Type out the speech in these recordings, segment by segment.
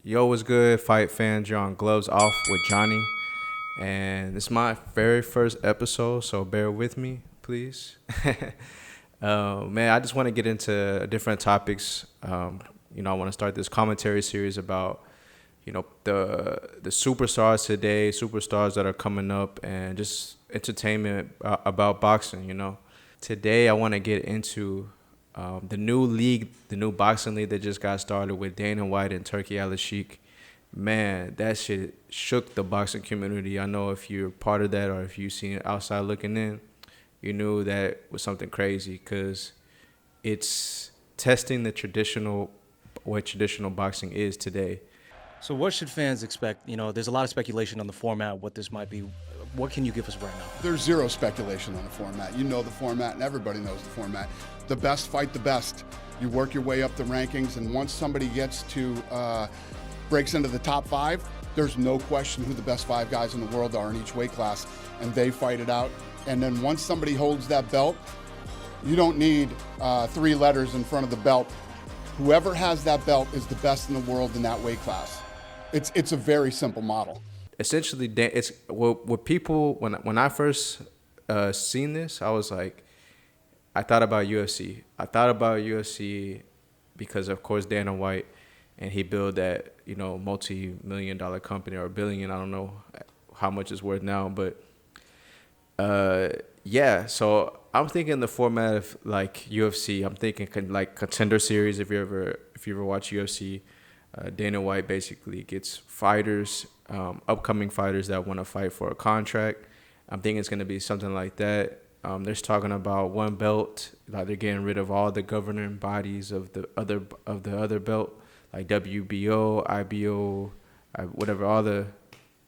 Yo, what's good, fight fans? You're on Gloves Off with Johnny, and it's my very first episode, so bear with me, please. Man, I just want to get into different topics. I want to start this commentary series about, the superstars today, superstars that are coming up, and just entertainment about boxing. Today I want to get into the new league, the new boxing league that just got started with Dana White and Turkey Al-Sheikh. Man, that shit shook the boxing community. I know if you're part of that or if you've seen it outside looking in, you knew that was something crazy because it's testing what traditional boxing is today. So what should fans expect? There's a lot of speculation on the format, what this might be. What can you give us right now? There's zero speculation on the format. You know the format, and everybody knows the format. The best fight the best. You work your way up the rankings, and once somebody breaks into the top five, there's no question who the best five guys in the world are in each weight class, and they fight it out. And then once somebody holds that belt, you don't need three letters in front of the belt. Whoever has that belt is the best in the world in that weight class. It's a very simple model. Essentially, it's what people when I first seen this, I was like, I thought about UFC. I thought about UFC because of course Dana White, and he built that multi-million-dollar company or billion. I don't know how much it's worth now, but yeah. So I'm thinking the format of like UFC. I'm thinking like Contender Series. If you ever watch UFC. Dana White basically gets fighters, upcoming fighters that want to fight for a contract. I'm thinking it's going to be something like that. They're talking about one belt, like they're getting rid of all the governing bodies of the other belt, like WBO, IBO, whatever, all the,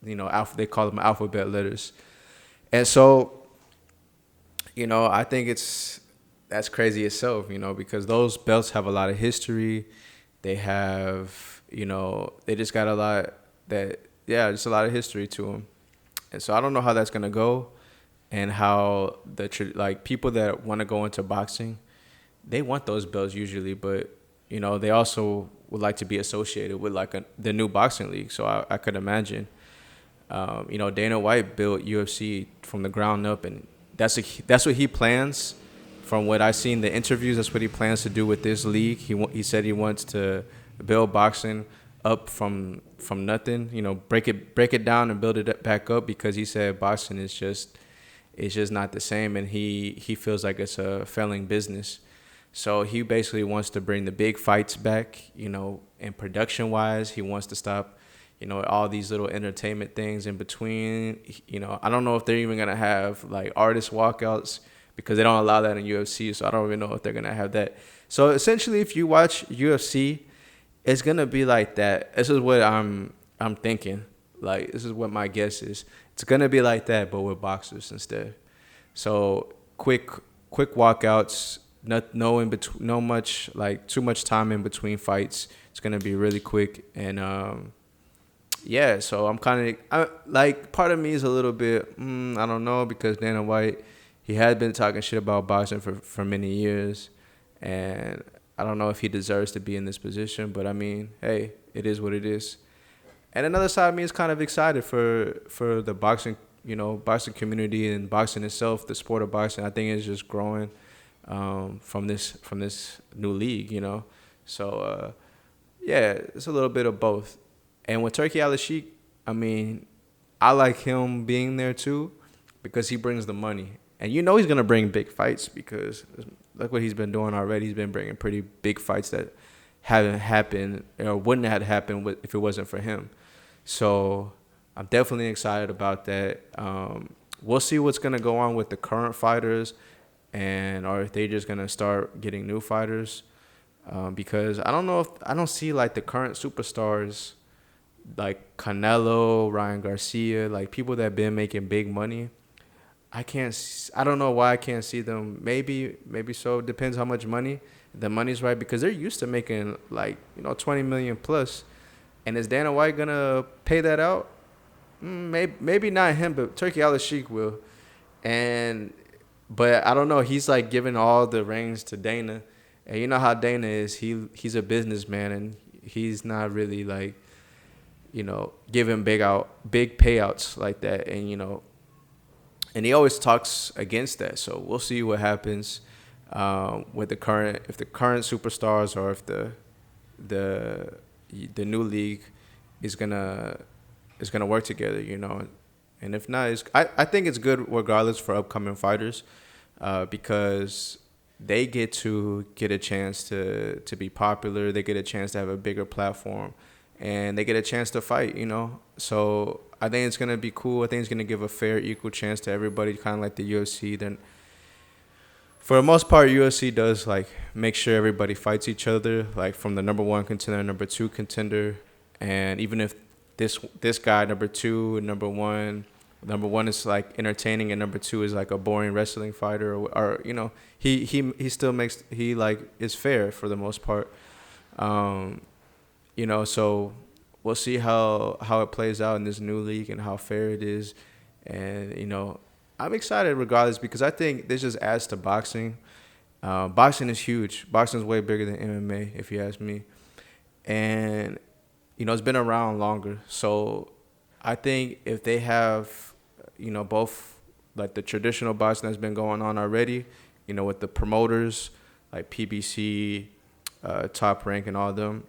they call them alphabet letters. And so, I think that's crazy itself, because those belts have a lot of history. They have, they just got just a lot of history to them. And so I don't know how that's going to go and how people that want to go into boxing, they want those belts usually, but, they also would like to be associated with the new boxing league. So I could imagine, Dana White built UFC from the ground up, and that's what he plans. From what I've seen the interviews, that's what he plans to do with this league. He said he wants to build boxing up from nothing, break it down and build it back up, because he said boxing is just not the same, and he feels like it's a failing business. So he basically wants to bring the big fights back, and production wise, he wants to stop, all these little entertainment things in between. I don't know if they're even gonna have like artist walkouts, because they don't allow that in UFC, so I don't even know if they're going to have that. So essentially, if you watch UFC, it's going to be like that. This is what I'm thinking. Like, this is what my guess is. It's going to be like that, but with boxers instead. So quick walkouts, too much time in between fights. It's going to be really quick. And yeah, so I'm kind of, part of me is a little bit, I don't know, because Dana White, he had been talking shit about boxing for many years, and I don't know if he deserves to be in this position, but I mean, hey, it is what it is. And another side of me is kind of excited for the boxing, boxing community and boxing itself, the sport of boxing. I think it's just growing from this new league, So yeah, it's a little bit of both. And with Turkey Al-Sheikh, I mean, I like him being there too, because he brings the money. And he's going to bring big fights, because look what he's been doing already. He's been bringing pretty big fights that haven't happened or wouldn't have happened if it wasn't for him. So I'm definitely excited about that. We'll see what's going to go on with the current fighters, or if they're just going to start getting new fighters. Because I don't see like the current superstars like Canelo, Ryan Garcia, like people that have been making big money. I don't know why I can't see them. Maybe so. Depends how much money. The money's right, because they're used to making 20 million plus. And is Dana White gonna pay that out? Maybe not him, but Turkey Al-Sheikh will. But I don't know. He's like giving all the reins to Dana, and you know how Dana is. He's a businessman, and he's not really like giving big payouts like that, and and he always talks against that. So we'll see what happens with if the current superstars, or if the the new league is gonna work together, and if not, I think it's good regardless for upcoming fighters, because they get a chance to be popular. They get a chance to have a bigger platform, and they get a chance to fight. So I think it's gonna be cool. I think it's gonna give a fair, equal chance to everybody, kind of like the UFC. Then, for the most part, UFC does like make sure everybody fights each other, like from the number one contender, number two contender, and even if this guy number two and number one is like entertaining, and number two is like a boring wrestling fighter, or he still like is fair for the most part. So we'll see how it plays out in this new league and how fair it is. And I'm excited regardless, because I think this just adds to boxing. Boxing is huge. Boxing is way bigger than MMA, if you ask me. And it's been around longer. So I think if they have both, like the traditional boxing that's been going on already, with the promoters like PBC, Top Rank, and all of them,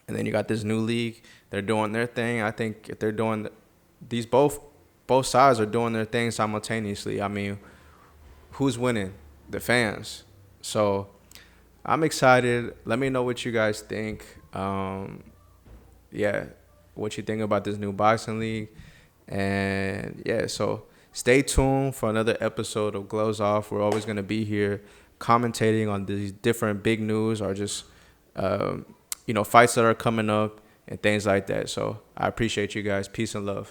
and then you got this new league, they're doing their thing. I think if they're doing these, both sides are doing their thing simultaneously. I mean, who's winning? The fans. So I'm excited. Let me know what you guys think. What you think about this new boxing league. And so stay tuned for another episode of Gloves Off. We're always going to be here commentating on these different big news, or just fights that are coming up and things like that. So I appreciate you guys. Peace and love.